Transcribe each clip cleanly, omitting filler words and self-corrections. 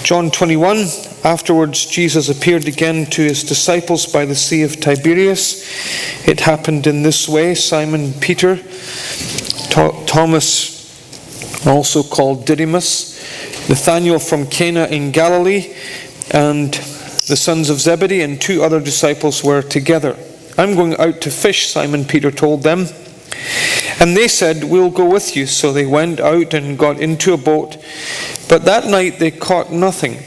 John 21, afterwards Jesus appeared again to his disciples by the Sea of Tiberias. It happened in this way: Simon Peter, Thomas, also called Didymus, Nathanael from Cana in Galilee, and the sons of Zebedee, and 2 other disciples were together. "I'm going out to fish," Simon Peter told them. And they said, "We'll go with you." So they went out and got into a boat. But that night they caught nothing.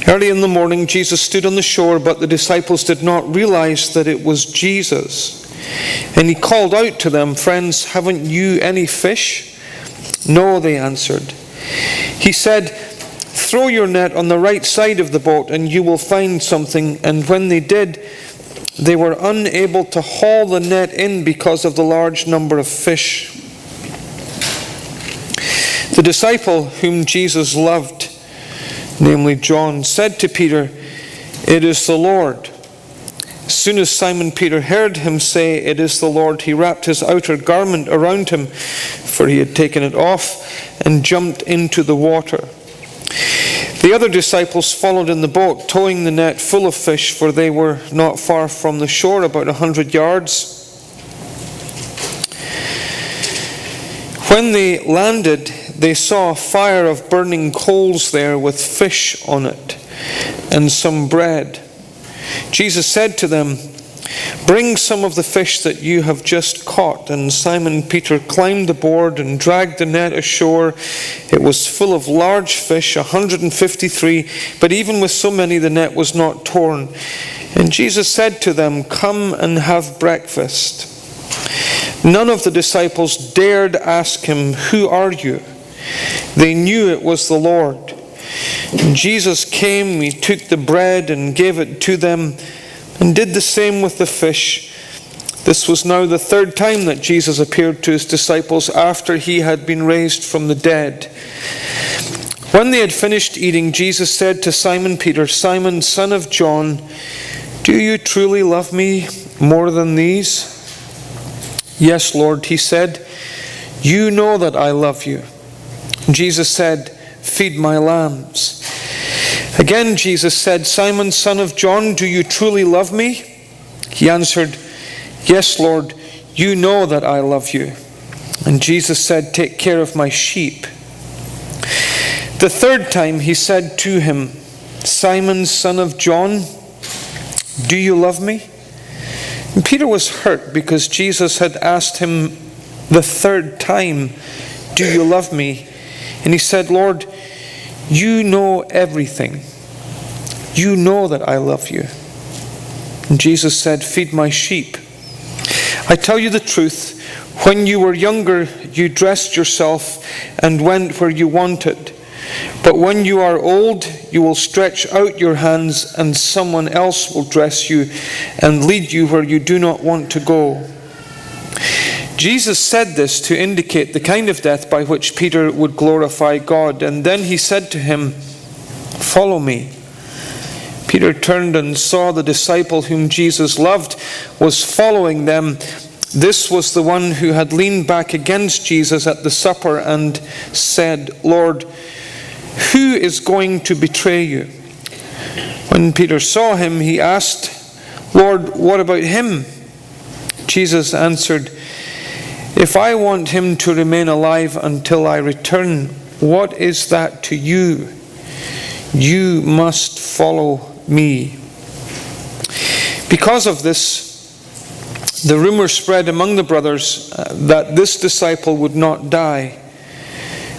Early in the morning Jesus stood on the shore, but the disciples did not realize that it was Jesus. And he called out to them, "Friends, haven't you any fish?" "No," they answered. He said, "Throw your net on the right side of the boat and you will find something." And when they did, they were unable to haul the net in because of the large number of fish. The disciple whom Jesus loved, namely John, said to Peter, "It is the Lord." As soon as Simon Peter heard him say, "It is the Lord," he wrapped his outer garment around him, for he had taken it off, and jumped into the water. The other disciples followed in the boat, towing the net full of fish, for they were not far from the shore, about 100 yards. When they landed, they saw a fire of burning coals there with fish on it and some bread. Jesus said to them, "Bring some of the fish that you have just caught." And Simon Peter climbed aboard and dragged the net ashore. It was full of large fish, 153, but even with so many the net was not torn. And Jesus said to them, "Come and have breakfast." None of the disciples dared ask him, "Who are you?" They knew it was the Lord. And Jesus came, he took the bread and gave it to them, and did the same with the fish. This was now the 3rd time that Jesus appeared to his disciples after he had been raised from the dead. When they had finished eating, Jesus said to Simon Peter, "Simon, son of John, do you truly love me more than these?" "Yes, Lord," he said. "You know that I love you." Jesus said, "Feed my lambs." Again Jesus said, "Simon, son of John, do you truly love me?" He answered, "Yes, Lord, you know that I love you." And Jesus said, "Take care of my sheep." The 3rd time he said to him, "Simon, son of John, do you love me?" And Peter was hurt because Jesus had asked him the 3rd time, "Do you love me?" And he said, "Lord, you know everything. You know that I love you." And Jesus said, "Feed my sheep. I tell you the truth, when you were younger, you dressed yourself and went where you wanted. But when you are old, you will stretch out your hands and someone else will dress you and lead you where you do not want to go." Jesus said this to indicate the kind of death by which Peter would glorify God. And then he said to him, "Follow me." Peter turned and saw the disciple whom Jesus loved was following them. This was the one who had leaned back against Jesus at the supper and said, "Lord, who is going to betray you?" When Peter saw him, he asked, "Lord, what about him?" Jesus answered, "If I want him to remain alive until I return, what is that to you? You must follow me." Because of this, the rumor spread among the brothers that this disciple would not die.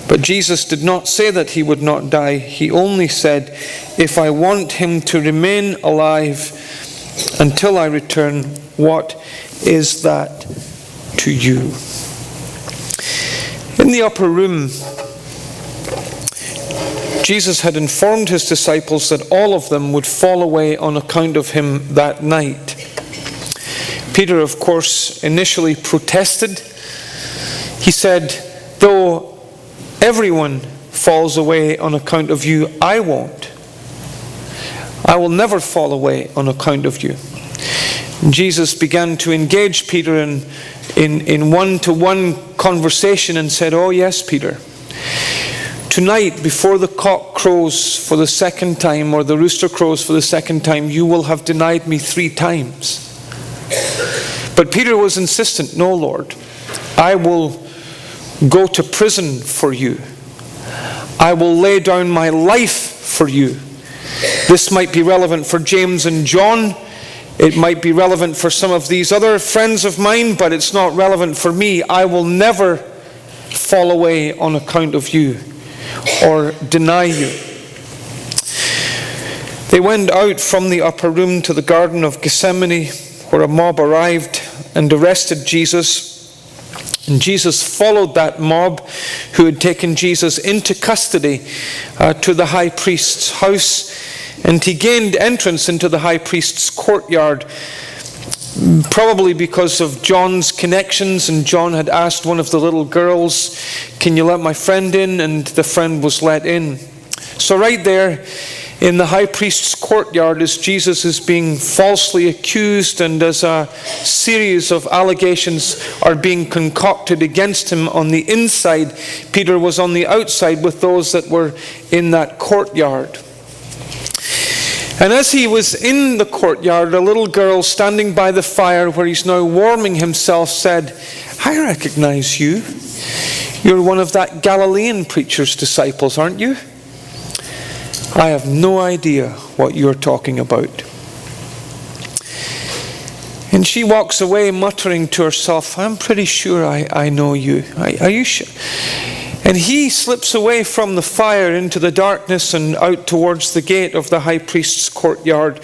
But Jesus did not say that he would not die. He only said, "If I want him to remain alive until I return, what is that to you?" In the upper room, Jesus had informed his disciples that all of them would fall away on account of him that night. Peter, of course, initially protested. He said, "Though everyone falls away on account of you, I won't. I will never fall away on account of you." And Jesus began to engage Peter in one-to-one conversation and said, "Oh yes, Peter, tonight, before the cock crows for the second time, or the rooster crows for the second time, you will have denied me 3 times. But Peter was insistent. No, Lord, I will go to prison for you. I will lay down my life for you. This might be relevant for James and John. It might be relevant for some of these other friends of mine, but it's not relevant for me. I will never fall away on account of you or deny you. They went out from the upper room to the Garden of Gethsemane, where a mob arrived and arrested Jesus. And Jesus followed that mob who had taken Jesus into custody to the high priest's house. And he gained entrance into the high priest's courtyard, probably because of John's connections. And John had asked one of the little girls, "Can you let my friend in?" And the friend was let in. So right there in the high priest's courtyard, as Jesus is being falsely accused and as a series of allegations are being concocted against him on the inside, Peter was on the outside with those that were in that courtyard. And as he was in the courtyard, a little girl standing by the fire where he's now warming himself said, "I recognize you. You're one of that Galilean preacher's disciples, aren't you?" "I have no idea what you're talking about." And she walks away muttering to herself, "I'm pretty sure I know you. Are you sure?" And he slips away from the fire into the darkness and out towards the gate of the high priest's courtyard,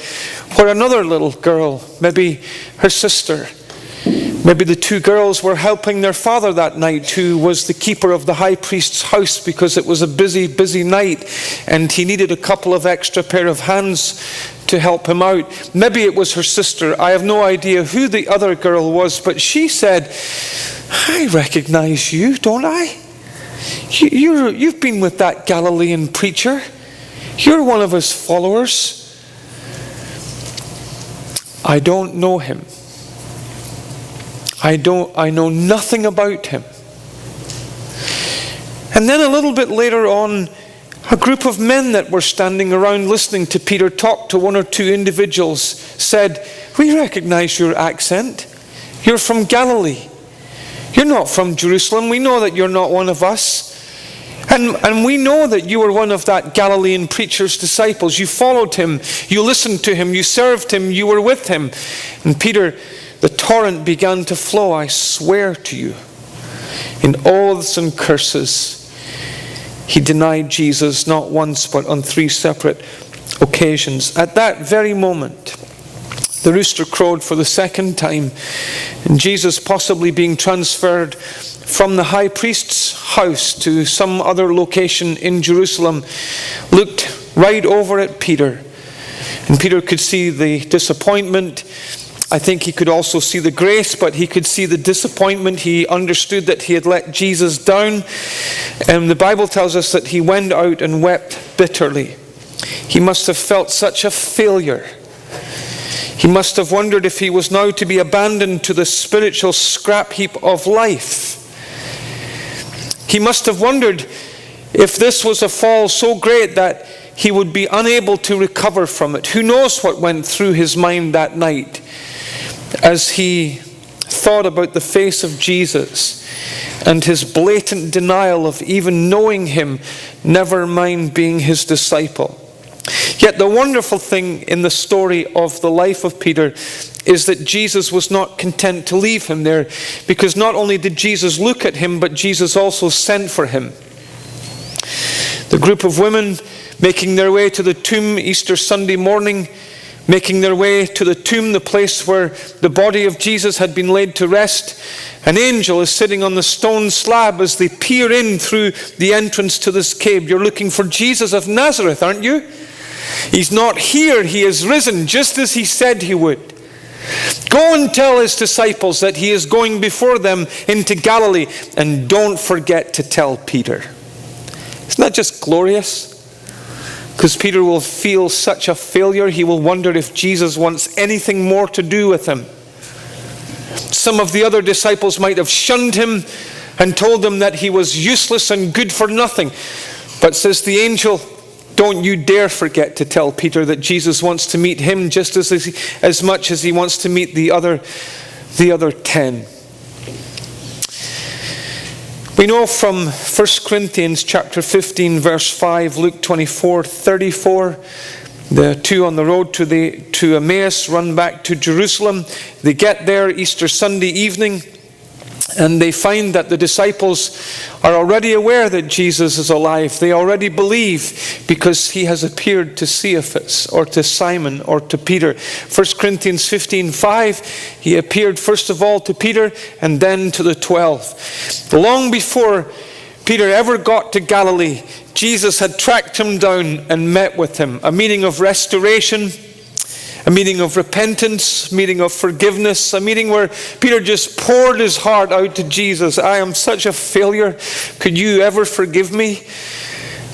where another little girl, maybe her sister, maybe the 2 girls were helping their father that night, who was the keeper of the high priest's house, because it was a busy, busy night and he needed a couple of extra pair of hands to help him out. Maybe it was her sister. I have no idea who the other girl was, but she said, "I recognize you, don't I? You've been with that Galilean preacher. You're one of his followers." "I don't know him. I know nothing about him." And then a little bit later on, a group of men that were standing around listening to Peter talk to 1 or 2 individuals said, "We recognize your accent. You're from Galilee. You're not from Jerusalem. We know that you're not one of us. And we know that you were one of that Galilean preacher's disciples. You followed him. You listened to him. You served him. You were with him." And Peter, the torrent began to flow. "I swear to you," in oaths and curses, he denied Jesus not once but on 3 separate occasions. At that very moment, the rooster crowed for the second time, and Jesus, possibly being transferred from the high priest's house to some other location in Jerusalem, looked right over at Peter. And Peter could see the disappointment. I think he could also see the grace, but he could see the disappointment. He understood that he had let Jesus down. And the Bible tells us that he went out and wept bitterly. He must have felt such a failure. He must have wondered if he was now to be abandoned to the spiritual scrap heap of life. He must have wondered if this was a fall so great that he would be unable to recover from it. Who knows what went through his mind that night as he thought about the face of Jesus and his blatant denial of even knowing him, never mind being his disciple. Yet the wonderful thing in the story of the life of Peter is that Jesus was not content to leave him there, because not only did Jesus look at him, but Jesus also sent for him. The group of women making their way to the tomb Easter Sunday morning, making their way to the tomb, the place where the body of Jesus had been laid to rest. An angel is sitting on the stone slab as they peer in through the entrance to this cave. "You're looking for Jesus of Nazareth, aren't you? He's not here. He is risen, just as he said he would. Go and tell his disciples that he is going before them into Galilee, and don't forget to tell Peter." Isn't that just glorious? Because Peter will feel such a failure, he will wonder if Jesus wants anything more to do with him. Some of the other disciples might have shunned him and told him that he was useless and good for nothing. But says the angel, don't you dare forget to tell Peter that Jesus wants to meet him just as much as he wants to meet the other 10. We know from 1 Corinthians chapter 15 verse 5, Luke 24:34, the two on the road to Emmaus run back to Jerusalem. They get there Easter Sunday evening, and they find that the disciples are already aware that Jesus is alive. They already believe because he has appeared to Cephas or to Simon or to Peter. 1 Corinthians 15:5, he appeared first of all to Peter and then to the 12. Long before Peter ever got to Galilee, Jesus had tracked him down and met with him. A meeting of restoration, a meeting of repentance, a meeting of forgiveness, a meeting where Peter just poured his heart out to Jesus. I am such a failure. Could you ever forgive me?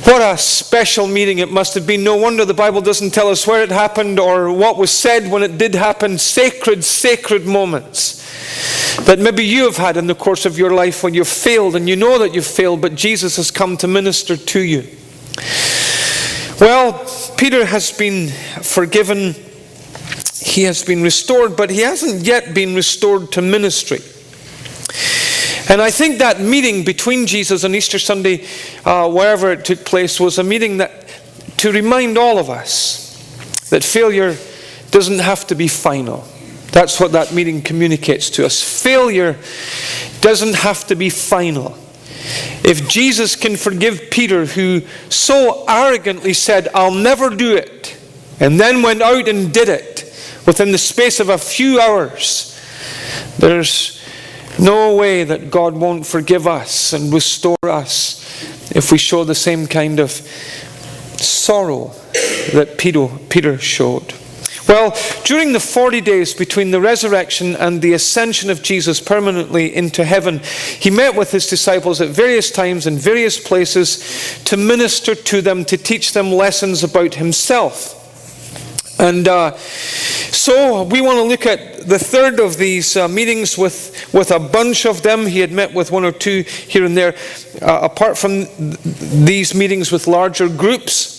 What a special meeting it must have been. No wonder the Bible doesn't tell us where it happened or what was said when it did happen. Sacred, sacred moments that maybe you have had in the course of your life when you've failed and you know that you've failed, but Jesus has come to minister to you. Well, Peter has been forgiven. He has been restored, but he hasn't yet been restored to ministry. And I think that meeting between Jesus on Easter Sunday, wherever it took place, was a meeting that to remind all of us that failure doesn't have to be final. That's what that meeting communicates to us. Failure doesn't have to be final. If Jesus can forgive Peter, who so arrogantly said, I'll never do it, and then went out and did it within the space of a few hours, there's no way that God won't forgive us and restore us if we show the same kind of sorrow that Peter showed. Well, during the 40 days between the resurrection and the ascension of Jesus permanently into heaven, he met with his disciples at various times in various places to minister to them, to teach them lessons about himself. And so we want to look at the third of these meetings with a bunch of them. He had met with one or two here and there, apart from these meetings with larger groups.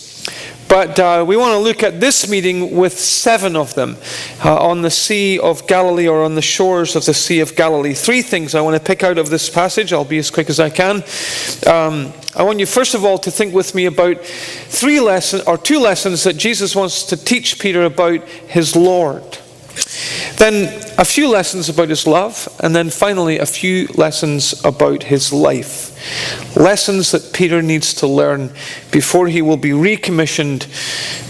But we want to look at this meeting with 7 of them on the Sea of Galilee, or on the shores of the Sea of Galilee. 3 things I want to pick out of this passage. I'll be as quick as I can. I want you first of all to think with me about 2 lessons that Jesus wants to teach Peter about his Lord. Then a few lessons about his love, and then finally a few lessons about his life. Lessons that Peter needs to learn before he will be recommissioned,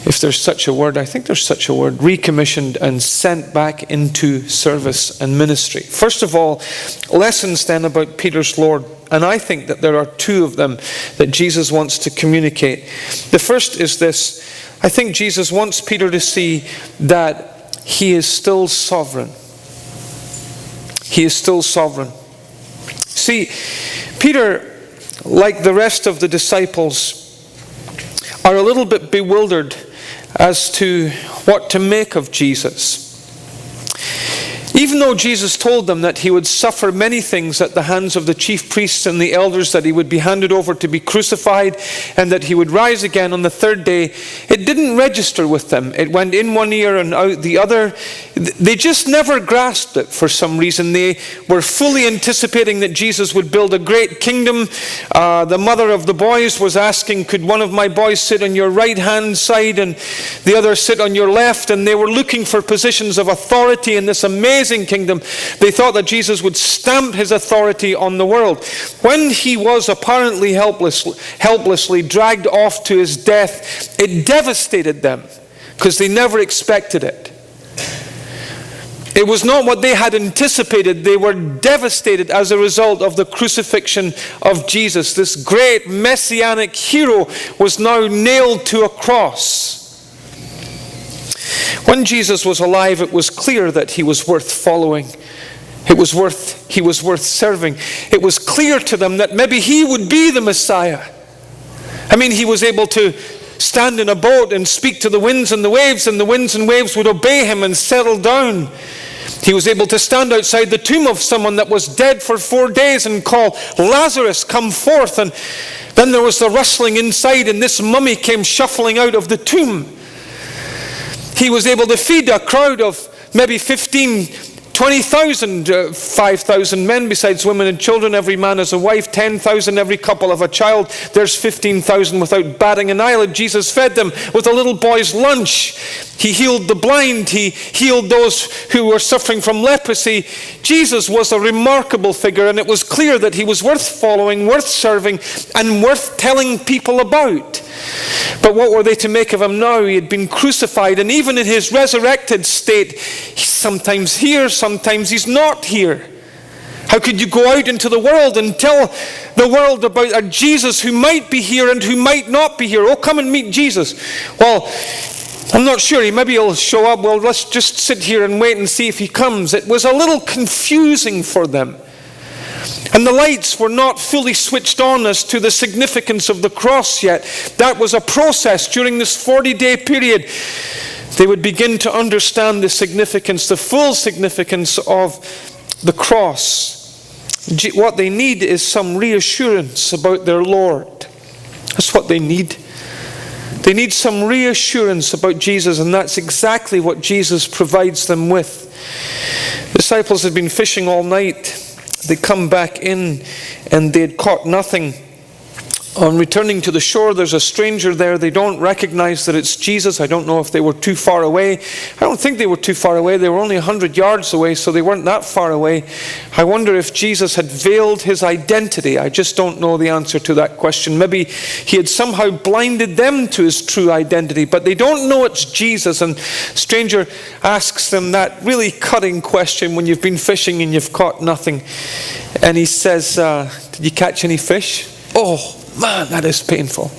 if there's such a word. I think there's such a word, recommissioned and sent back into service and ministry. First of all, lessons then about Peter's Lord. And I think that there are 2 of them that Jesus wants to communicate. The first is this. I think Jesus wants Peter to see that he is still sovereign. He is still sovereign. See, Peter, like the rest of the disciples, are a little bit bewildered as to what to make of Jesus. Even though Jesus told them that he would suffer many things at the hands of the chief priests and the elders, that he would be handed over to be crucified, and that he would rise again on the 3rd day, it didn't register with them. It went in one ear and out the other. They just never grasped it for some reason. They were fully anticipating that Jesus would build a great kingdom. The mother of the boys was asking, could one of my boys sit on your right hand side and the other sit on your left? And they were looking for positions of authority in this amazing kingdom. They thought that Jesus would stamp his authority on the world. When he was apparently helplessly dragged off to his death, it devastated them because they never expected it. It was not what they had anticipated. They were devastated as a result of the crucifixion of Jesus. This great messianic hero was now nailed to a cross. When Jesus was alive, it was clear that he was worth following. He was worth serving. It was clear to them that maybe he would be the Messiah. I mean, he was able to stand in a boat and speak to the winds and the waves and the winds and waves would obey him and settle down. He was able to stand outside the tomb of someone that was dead for 4 days and call, "Lazarus, come forth." And then there was the rustling inside, and this mummy came shuffling out of the tomb. He was able to feed a crowd of maybe 15, 20,000, 5,000 men besides women and children. Every man has a wife. 10,000, every couple have a child. There's 15,000 without batting an eyelid. Jesus fed them with a little boy's lunch. He healed the blind. He healed those who were suffering from leprosy. Jesus was a remarkable figure, and it was clear that he was worth following, worth serving, and worth telling people about. But what were they to make of him now? He had been crucified, and even in his resurrected state, he's sometimes here, sometimes he's not here. How could you go out into the world and tell the world about a Jesus who might be here and who might not be here? Oh, come and meet Jesus. Well, I'm not sure. Maybe he'll show up. Well, let's just sit here and wait and see if he comes. It was a little confusing for them. And the lights were not fully switched on as to the significance of the cross yet. That was a process. During this 40-day period, they would begin to understand the significance, the full significance of the cross. What they need is some reassurance about their Lord. That's what they need. They need some reassurance about Jesus, and that's exactly what Jesus provides them with. The disciples had been fishing all night. They come back in and they'd caught nothing. On returning to the shore, there's a stranger there. They don't recognize that it's Jesus. I don't know if they were too far away. I don't think they were too far away. They were only 100 yards away, so they weren't that far away. I wonder if Jesus had veiled his identity. I just don't know the answer to that question. Maybe he had somehow blinded them to his true identity, but they don't know it's Jesus. And stranger asks them that really cutting question when you've been fishing and you've caught nothing. And he says, did you catch any fish? Oh, man, that is painful.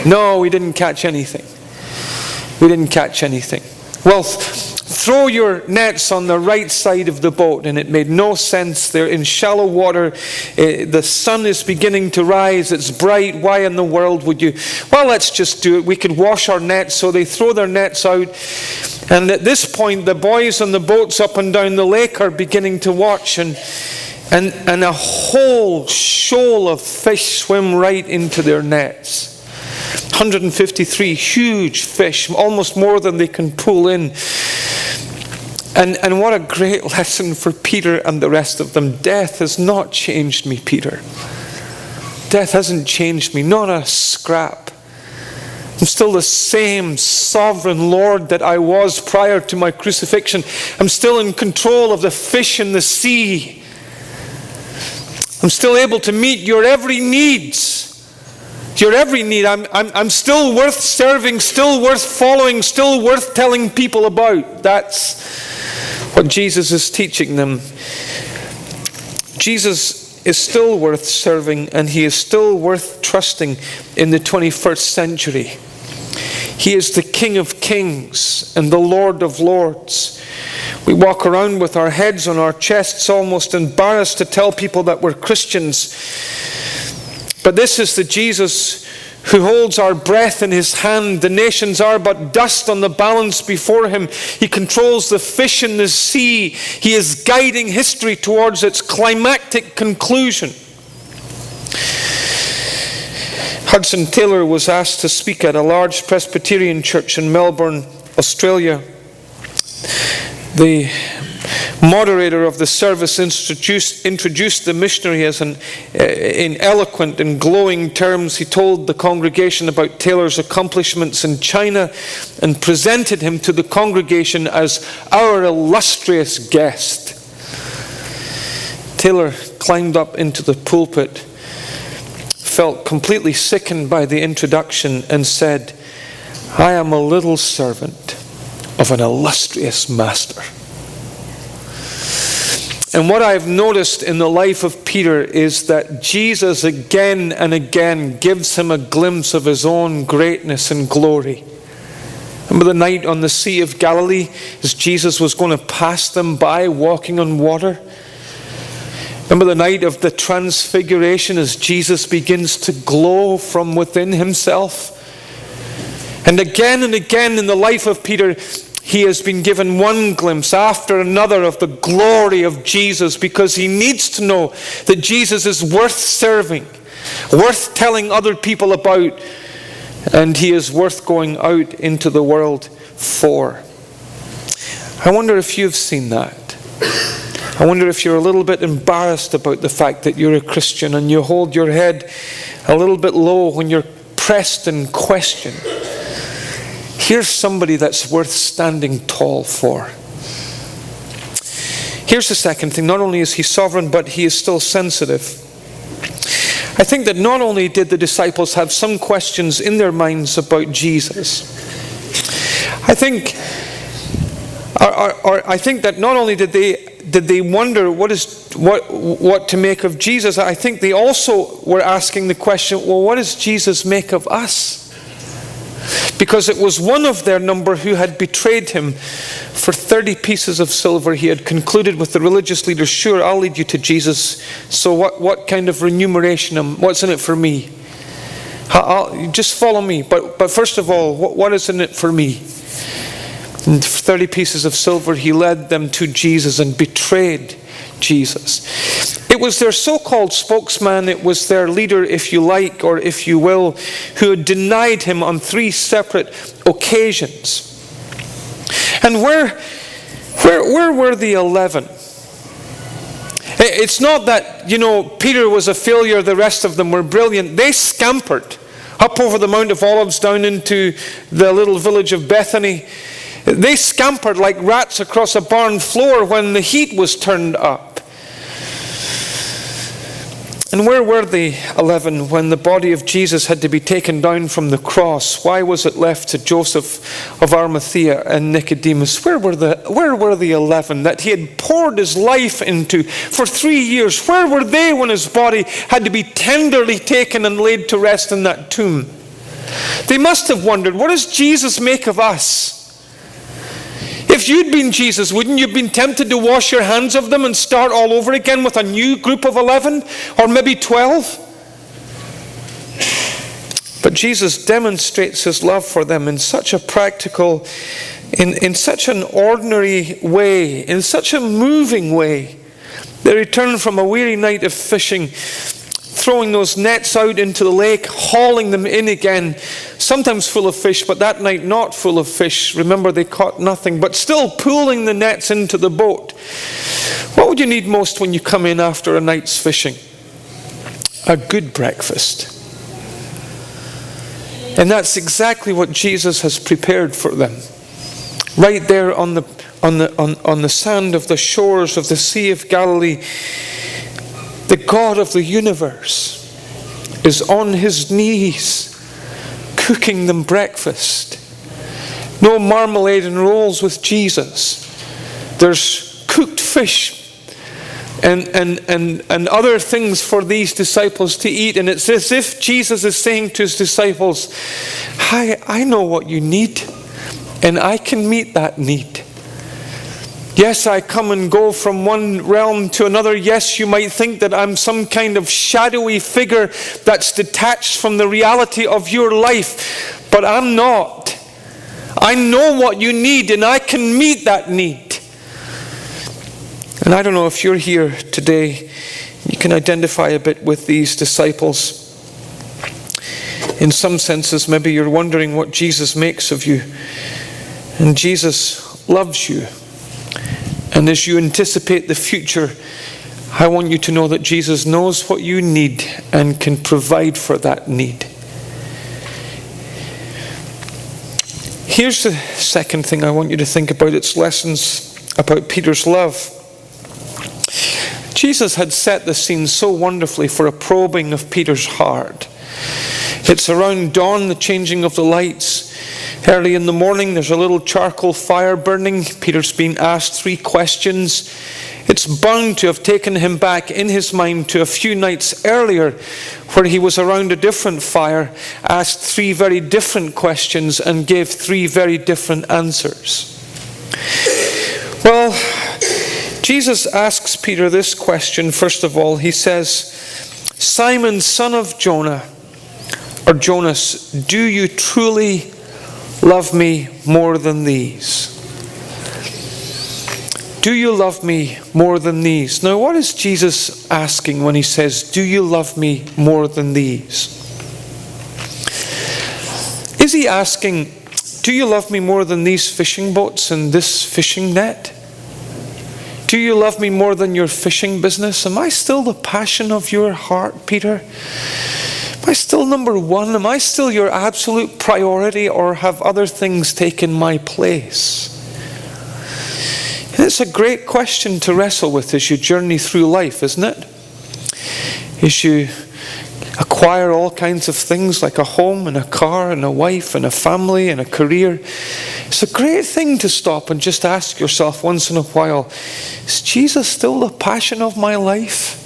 No, we didn't catch anything. We didn't catch anything. Well, throw your nets on the right side of the boat. And it made no sense. They're in shallow water. The sun is beginning to rise. It's bright. Why in the world would you? Well, let's just do it. We could wash our nets. So they throw their nets out. And at this point, the boys on the boats up and down the lake are beginning to watch. And a whole shoal of fish swim right into their nets. 153 huge fish, almost more than they can pull in. And what a great lesson for Peter and the rest of them. Death has not changed me, Peter. Death hasn't changed me, not a scrap. I'm still the same sovereign Lord that I was prior to my crucifixion. I'm still in control of the fish in the sea. I'm still able to meet your every needs. Your every need. I'm still worth serving, still worth following, still worth telling people about. That's what Jesus is teaching them. Jesus is still worth serving, and he is still worth trusting in the 21st century. He is the King of Kings and the Lord of Lords. We walk around with our heads on our chests, almost embarrassed to tell people that we're Christians. But this is the Jesus who holds our breath in his hand. The nations are but dust on the balance before him. He controls the fish in the sea. He is guiding history towards its climactic conclusion. Hudson Taylor was asked to speak at a large Presbyterian church in Melbourne, Australia. The moderator of the service introduced the missionary as in eloquent and glowing terms. He told the congregation about Taylor's accomplishments in China and presented him to the congregation as our illustrious guest. Taylor climbed up into the pulpit, felt completely sickened by the introduction, and said, "I am a little servant of an illustrious master." And what I've noticed in the life of Peter is that Jesus again and again gives him a glimpse of his own greatness and glory. Remember the night on the Sea of Galilee as Jesus was going to pass them by walking on water? Remember the night of the transfiguration as Jesus begins to glow from within himself? And again in the life of Peter, he has been given one glimpse after another of the glory of Jesus, because he needs to know that Jesus is worth serving, worth telling other people about, and he is worth going out into the world for. I wonder if you've seen that. I wonder if you're a little bit embarrassed about the fact that you're a Christian and you hold your head a little bit low when you're pressed and questioned. Here's somebody that's worth standing tall for. Here's the second thing. Not only is he sovereign, but he is still sensitive. I think that not only did the disciples have some questions in their minds about Jesus, I think that not only did they wonder what to make of Jesus, I think they also were asking the question, well, what does Jesus make of us? Because it was one of their number who had betrayed him for 30 pieces of silver. He had concluded with the religious leaders, sure, I'll lead you to Jesus. So what kind of remuneration? What's in it for me? Just follow me. But first of all, what is in it for me? And for 30 pieces of silver, he led them to Jesus and betrayed Jesus. It was their so-called spokesman, it was their leader, if you like, or if you will, who had denied him on 3 separate occasions. And where were the 11? It's not that, Peter was a failure, the rest of them were brilliant. They scampered up over the Mount of Olives down into the little village of Bethany. They scampered like rats across a barn floor when the heat was turned up. And where were the 11 when the body of Jesus had to be taken down from the cross? Why was it left to Joseph of Arimathea and Nicodemus? Where were the 11 that he had poured his life into for 3 years? Where were they when his body had to be tenderly taken and laid to rest in that tomb? They must have wondered, what does Jesus make of us? If you'd been Jesus, wouldn't you have been tempted to wash your hands of them and start all over again with a new group of 11 or maybe 12? But Jesus demonstrates his love for them in such a practical, in such an ordinary way, in such a moving way. They return from a weary night of fishing, throwing those nets out into the lake, hauling them in again, sometimes full of fish, but that night not full of fish. Remember, they caught nothing, but still pulling the nets into the boat. What would you need most when you come in after a night's fishing? A good breakfast. And that's exactly what Jesus has prepared for them. Right there on the sand of the shores of the Sea of Galilee, the God of the universe is on his knees cooking them breakfast. No marmalade and rolls with Jesus. There's cooked fish and other things for these disciples to eat. And it's as if Jesus is saying to his disciples, I know what you need, and I can meet that need. Yes, I come and go from one realm to another. Yes, you might think that I'm some kind of shadowy figure that's detached from the reality of your life, but I'm not. I know what you need, and I can meet that need. And I don't know if you're here today, you can identify a bit with these disciples. In some senses, maybe you're wondering what Jesus makes of you. And Jesus loves you. And as you anticipate the future, I want you to know that Jesus knows what you need and can provide for that need. Here's the second thing I want you to think about. It's lessons about Peter's love. Jesus had set the scene so wonderfully for a probing of Peter's heart. It's around dawn, the changing of the lights. Early in the morning, there's a little charcoal fire burning. Peter's been asked 3 questions. It's bound to have taken him back in his mind to a few nights earlier, where he was around a different fire, asked 3 very different questions, and gave 3 very different answers. Well, Jesus asks Peter this question. First of all, he says, Simon, son of Jonah, or Jonas, do you truly love me more than these? do you love me more than these? Now, what is Jesus asking when he says, do you love me more than these? Is he asking, do you love me more than these fishing boats and this fishing net? Do you love me more than your fishing business? Am I still the passion of your heart, Peter? Am I still number one? Am I still your absolute priority, or have other things taken my place? And it's a great question to wrestle with as you journey through life, isn't it? As you acquire all kinds of things like a home and a car and a wife and a family and a career. It's a great thing to stop and just ask yourself once in a while, is Jesus still the passion of my life?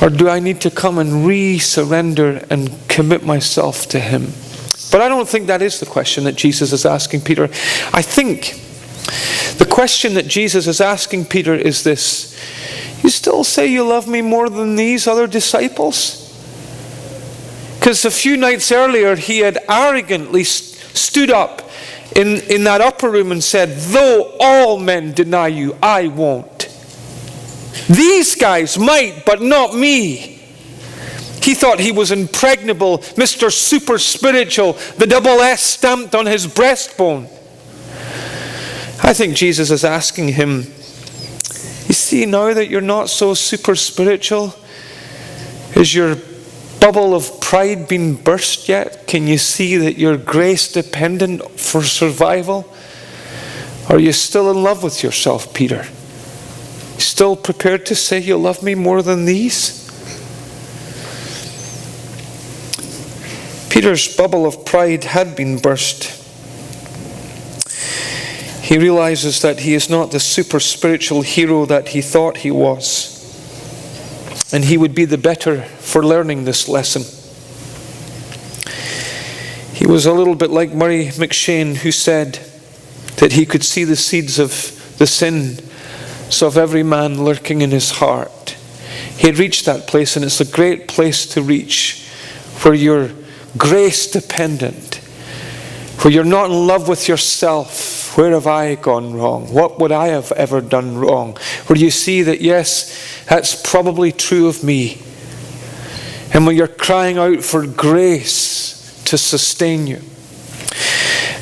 Or do I need to come and re-surrender and commit myself to him? But I don't think that is the question that Jesus is asking Peter. I think the question that Jesus is asking Peter is this: you still say you love me more than these other disciples? Because a few nights earlier he had arrogantly stood up in that upper room and said, though all men deny you, I won't. These guys might, but not me. He thought he was impregnable, Mr. Super Spiritual, the double S stamped on his breastbone. I think Jesus is asking him, you see, now that you're not so super spiritual, is your bubble of pride been burst yet? Can you see that you're grace dependent for survival? Are you still in love with yourself, Peter? Still prepared to say you love me more than these? Peter's bubble of pride had been burst. He realizes that he is not the super spiritual hero that he thought he was. And he would be the better for learning this lesson. He was a little bit like Murray McShane, who said that he could see the seeds of the sins of every man lurking in his heart. He had reached that place, and it's a great place to reach, where you're grace dependent, where you're not in love with yourself. Where have I gone wrong? What would I have ever done wrong? Where you see that, yes, that's probably true of me. And when you're crying out for grace to sustain you.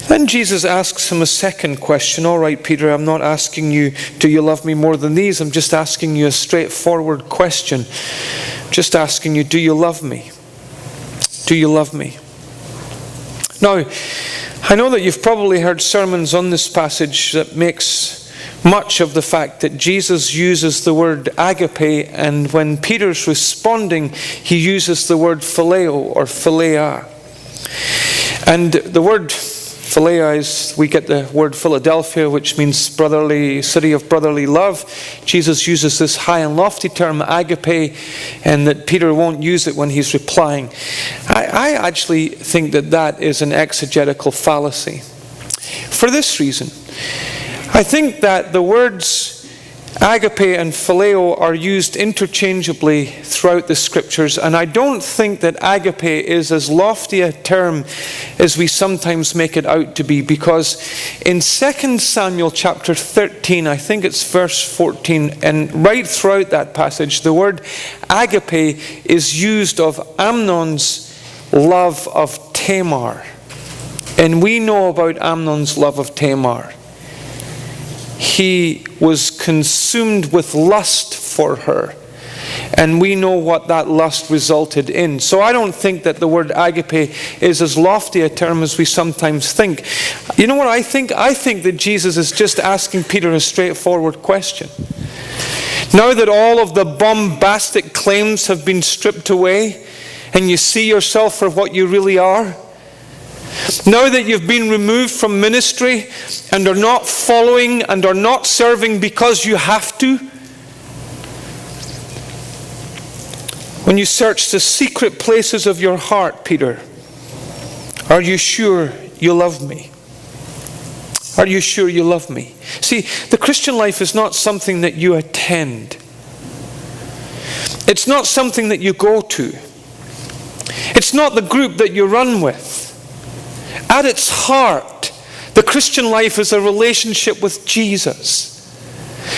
Then Jesus asks him a second question. All right, Peter, I'm not asking you, do you love me more than these? I'm just asking you a straightforward question. Just asking you, do you love me? Do you love me? Now, I know that you've probably heard sermons on this passage that makes much of the fact that Jesus uses the word agape, and when Peter's responding, he uses the word phileo or philia. And the word philia is, we get the word Philadelphia, which means brotherly, city of brotherly love. Jesus uses this high and lofty term, agape, and that Peter won't use it when he's replying. I actually think that that is an exegetical fallacy. For this reason, I think that the words agape and phileo are used interchangeably throughout the scriptures, and I don't think that agape is as lofty a term as we sometimes make it out to be, because in 2 Samuel chapter 13, I think it's verse 14, and right throughout that passage, the word agape is used of Amnon's love of Tamar. And we know about Amnon's love of Tamar. He was consumed with lust for her. And we know what that lust resulted in. So I don't think that the word agape is as lofty a term as we sometimes think. You know what I think? I think that Jesus is just asking Peter a straightforward question. Now that all of the bombastic claims have been stripped away, and you see yourself for what you really are, now that you've been removed from ministry and are not following and are not serving because you have to, when you search the secret places of your heart, Peter, are you sure you love me? Are you sure you love me? See, the Christian life is not something that you attend. It's not something that you go to. It's not the group that you run with. At its heart, the Christian life is a relationship with Jesus.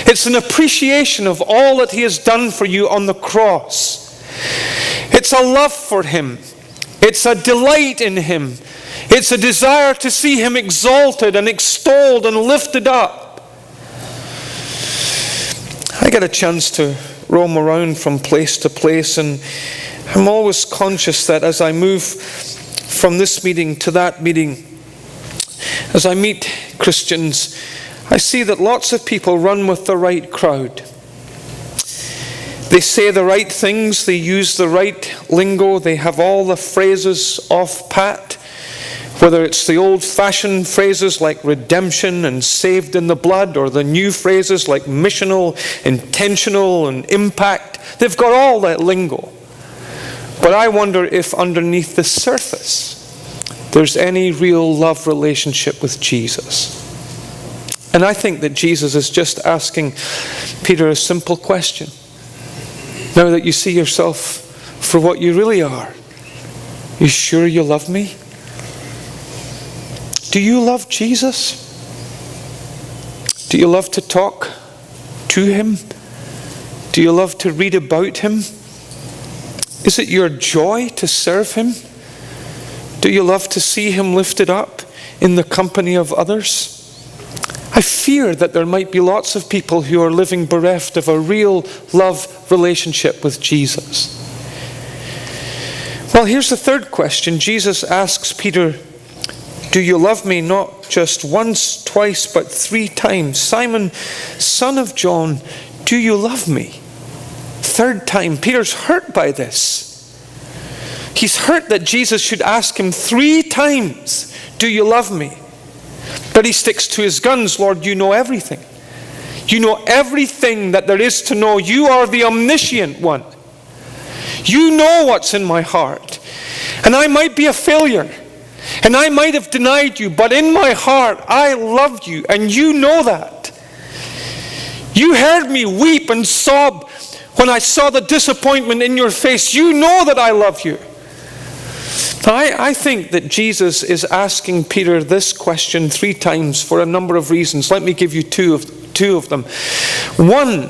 It's an appreciation of all that he has done for you on the cross. It's a love for him. It's a delight in him. It's a desire to see him exalted and extolled and lifted up. I get a chance to roam around from place to place, and I'm always conscious that as I move from this meeting to that meeting, as I meet Christians, I see that lots of people run with the right crowd. They say the right things, they use the right lingo, they have all the phrases off pat, whether it's the old-fashioned phrases like redemption and saved in the blood, or the new phrases like missional, intentional, and impact. They've got all that lingo. But I wonder if underneath the surface there's any real love relationship with Jesus. And I think that Jesus is just asking Peter a simple question. Now that you see yourself for what you really are, you sure you love me? Do you love Jesus? Do you love to talk to him? Do you love to read about him? Is it your joy to serve him? Do you love to see him lifted up in the company of others? I fear that there might be lots of people who are living bereft of a real love relationship with Jesus. Well, here's the third question. Jesus asks Peter, do you love me not just once, twice, but 3 times? Simon, son of John, do you love me? Third time. Peter's hurt by this. He's hurt that Jesus should ask him 3 times, do you love me? But he sticks to his guns. Lord, you know everything. You know everything that there is to know. You are the omniscient one. You know what's in my heart. And I might be a failure. And I might have denied you. But in my heart, I love you. And you know that. You heard me weep and sob when I saw the disappointment in your face. You know that I love you. I think that Jesus is asking Peter this question 3 times for a number of reasons. Let me give you two of them. One,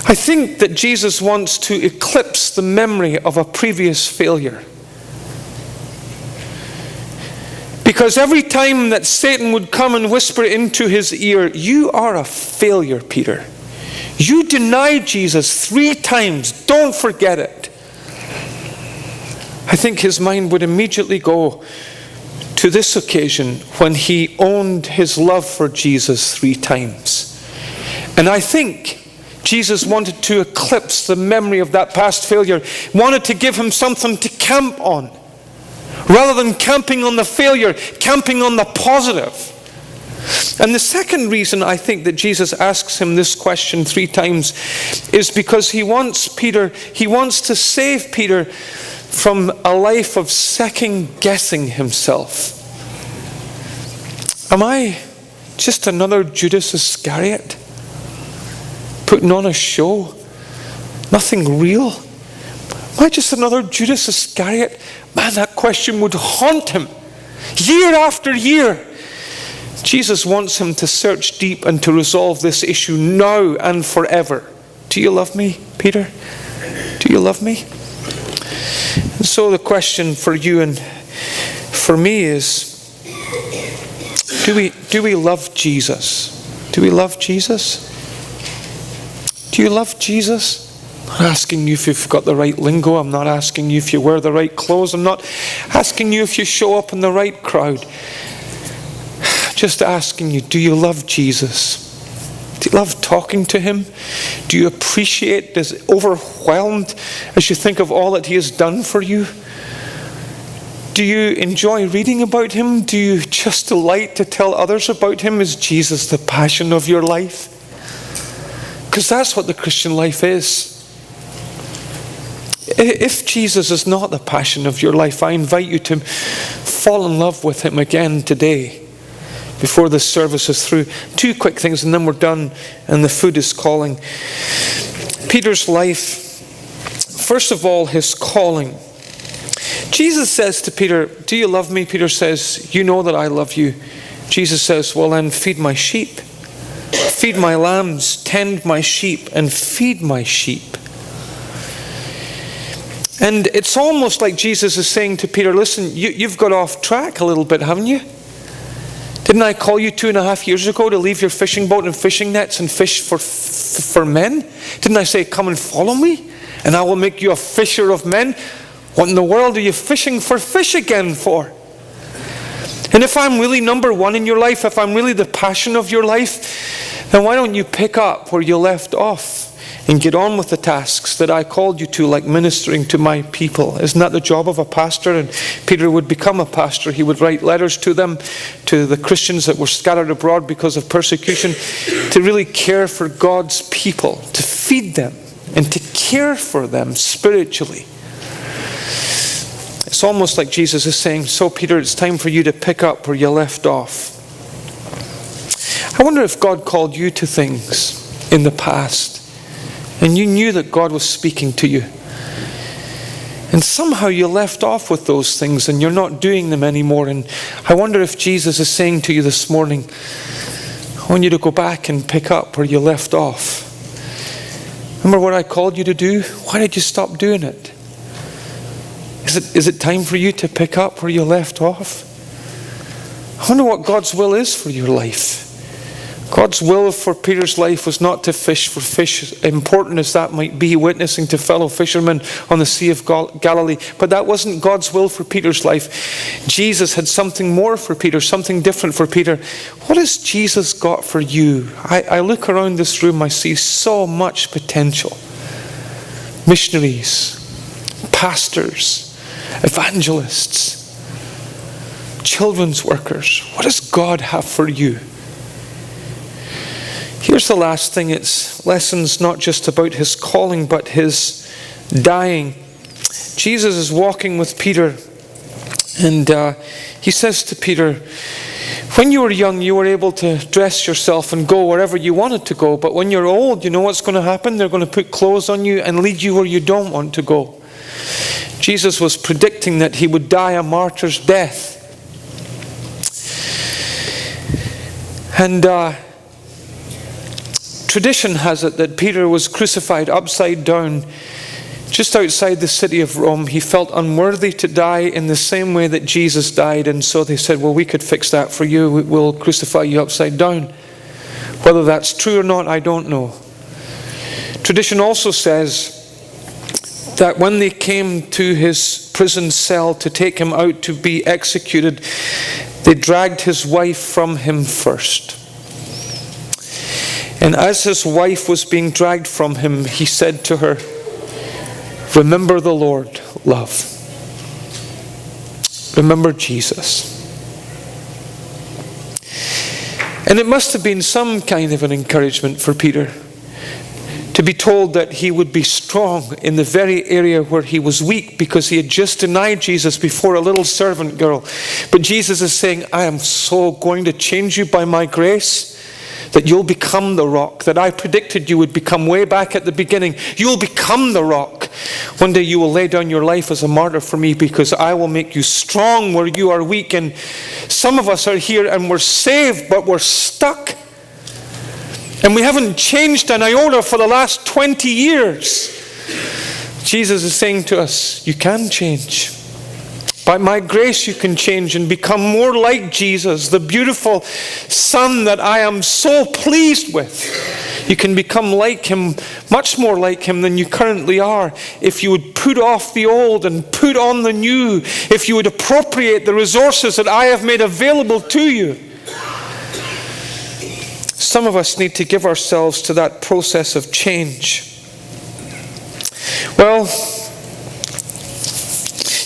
I think that Jesus wants to eclipse the memory of a previous failure. Because every time that Satan would come and whisper into his ear, you are a failure, Peter. You denied Jesus 3 times. Don't forget it. I think his mind would immediately go to this occasion when he owned his love for Jesus 3 times. And I think Jesus wanted to eclipse the memory of that past failure, wanted to give him something to camp on. Rather than camping on the failure, camping on the positive. And the second reason I think that Jesus asks him this question 3 times is because he wants to save Peter from a life of second-guessing himself. Am I just another Judas Iscariot? Putting on a show? Nothing real? Am I just another Judas Iscariot? Man, that question would haunt him year after year. Jesus wants him to search deep and to resolve this issue now and forever. Do you love me, Peter? Do you love me? And so the question for you and for me is, do we love Jesus? Do we love Jesus? Do you love Jesus? I'm not asking you if you've got the right lingo. I'm not asking you if you wear the right clothes. I'm not asking you if you show up in the right crowd. Just asking you, do you love Jesus? Do you love talking to him? Do you appreciate this, overwhelmed as you think of all that he has done for you? Do you enjoy reading about him? Do you just delight to tell others about him? Is Jesus the passion of your life? Because that's what the Christian life is. If Jesus is not the passion of your life, I invite you to fall in love with him again today, before this service is through. 2 quick things and then we're done and the food is calling. Peter's life. First of all, his calling. Jesus says to Peter, do you love me? Peter says, you know that I love you. Jesus says, well then feed my sheep. Feed my lambs, tend my sheep, and feed my sheep. And it's almost like Jesus is saying to Peter, listen, you've got off track a little bit, haven't you? Didn't I call you 2.5 years ago to leave your fishing boat and fishing nets and fish for men? Didn't I say, come and follow me, and I will make you a fisher of men? What in the world are you fishing for fish again for? And if I'm really number one in your life, if I'm really the passion of your life, then why don't you pick up where you left off and get on with the tasks that I called you to, like ministering to my people? Isn't that the job of a pastor? And Peter would become a pastor. He would write letters to them, to the Christians that were scattered abroad because of persecution, to really care for God's people, to feed them and to care for them spiritually. It's almost like Jesus is saying, so Peter, it's time for you to pick up where you left off. I wonder if God called you to things in the past, and you knew that God was speaking to you, and somehow you left off with those things and you're not doing them anymore. And I wonder if Jesus is saying to you this morning, I want you to go back and pick up where you left off. Remember what I called you to do? Why did you stop doing it? Is it time for you to pick up where you left off? I wonder what God's will is for your life. God's will for Peter's life was not to fish for fish, important as that might be, witnessing to fellow fishermen on the Sea of Galilee. But that wasn't God's will for Peter's life. Jesus had something more for Peter, something different for Peter. What has Jesus got for you? I look around this room, I see so much potential. Missionaries, pastors, evangelists, children's workers. What does God have for you? Here's the last thing. It's lessons not just about his calling, but his dying. Jesus is walking with Peter, and he says to Peter, when you were young, you were able to dress yourself and go wherever you wanted to go. But when you're old, you know what's going to happen? They're going to put clothes on you and lead you where you don't want to go. Jesus was predicting that he would die a martyr's death. And tradition has it that Peter was crucified upside down just outside the city of Rome. He felt unworthy to die in the same way that Jesus died, and so they said, well, we could fix that for you. We'll crucify you upside down. Whether that's true or not, I don't know. Tradition also says that when they came to his prison cell to take him out to be executed, they dragged his wife from him first. And as his wife was being dragged from him, he said to her, remember the Lord, love. Remember Jesus. And it must have been some kind of an encouragement for Peter to be told that he would be strong in the very area where he was weak, because he had just denied Jesus before a little servant girl. But Jesus is saying, I am so going to change you by my grace, that you'll become the rock that I predicted you would become way back at the beginning. You'll become the rock. One day you will lay down your life as a martyr for me, because I will make you strong where you are weak. And some of us are here and we're saved, but we're stuck. And we haven't changed an iota for the last 20 years. Jesus is saying to us, you can change. By my grace you can change and become more like Jesus, the beautiful Son that I am so pleased with. You can become like him, much more like him than you currently are, if you would put off the old and put on the new, if you would appropriate the resources that I have made available to you. Some of us need to give ourselves to that process of change. Well,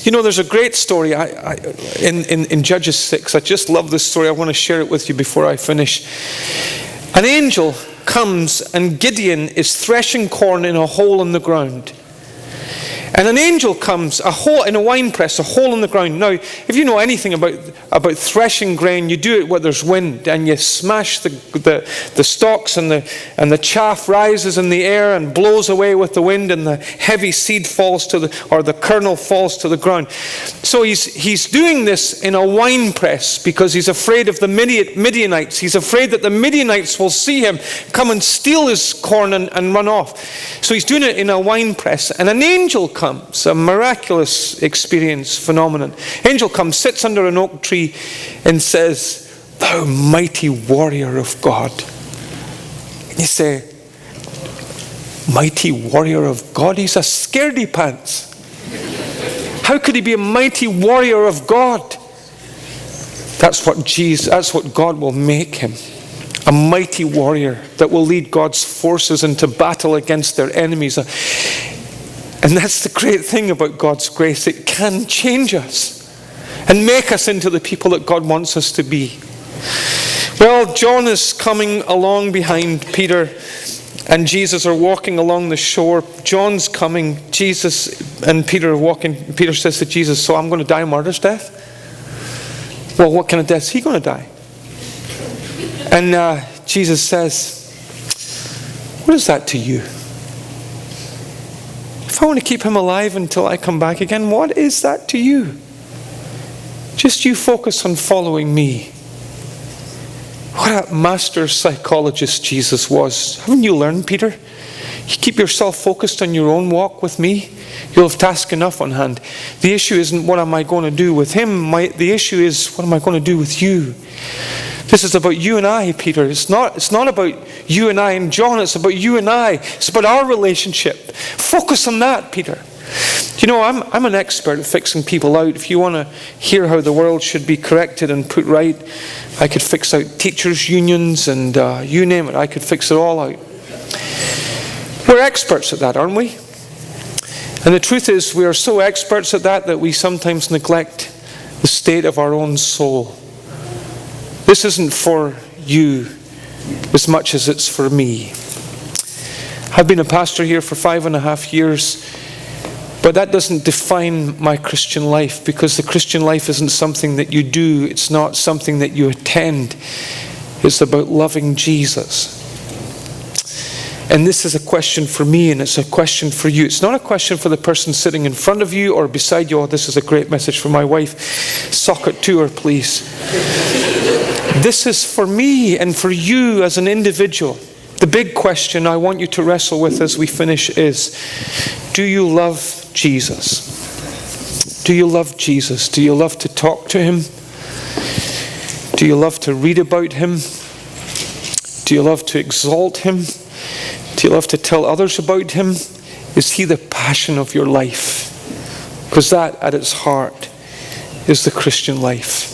you know, there's a great story in Judges 6. I just love this story. I want to share it with you before I finish. An angel comes and Gideon is threshing corn in a hole in the ground. And an angel comes, a hole in a wine press, a hole in the ground. Now, if you know anything about threshing grain, you do it where there's wind, and you smash the stalks, and the chaff rises in the air and blows away with the wind, and the heavy seed falls the kernel falls to the ground. So he's doing this in a wine press because he's afraid of the Midianites. He's afraid that the Midianites will see him, come and steal his corn and run off. So he's doing it in a wine press, and an angel comes, a miraculous experience, phenomenon. Angel comes, sits under an oak tree and says, "Thou mighty warrior of God." You say, mighty warrior of God? He's a scaredy pants. How could he be a mighty warrior of God? That's what God will make him. A mighty warrior that will lead God's forces into battle against their enemies. And that's the great thing about God's grace. It can change us and make us into the people that God wants us to be. Well, John is coming along behind Peter, and Jesus are walking along the shore. John's coming. Jesus and Peter are walking. Peter says to Jesus, "So I'm going to die a martyr's death?" "Well, what kind of death is he going to die?" And Jesus says, "What is that to you? If I want to keep him alive until I come back again, what is that to you? Just you focus on following me." What a master psychologist Jesus was. Haven't you learned, Peter? You keep yourself focused on your own walk with me, you'll have task enough on hand. The issue isn't what am I going to do with him. The issue is what am I going to do with you. This is about you and I, Peter. It's not about you and I and John. It's about you and I. It's about our relationship. Focus on that, Peter. You know, I'm an expert at fixing people out. If you want to hear how the world should be corrected and put right, I could fix out teachers' unions and you name it. I could fix it all out. We're experts at that, aren't we? And the truth is, we are so experts at that we sometimes neglect the state of our own soul. This isn't for you as much as it's for me. I've been a pastor here for 5.5 years, but that doesn't define my Christian life, because the Christian life isn't something that you do. It's not something that you attend. It's about loving Jesus. And this is a question for me, and it's a question for you. It's not a question for the person sitting in front of you or beside you. "Oh, this is a great message for my wife. Sock it to her, please." This is for me and for you as an individual. The big question I want you to wrestle with as we finish is, do you love Jesus? Do you love Jesus? Do you love to talk to him? Do you love to read about him? Do you love to exalt him? Do you love to tell others about him? Is he the passion of your life? Because that, at its heart, is the Christian life.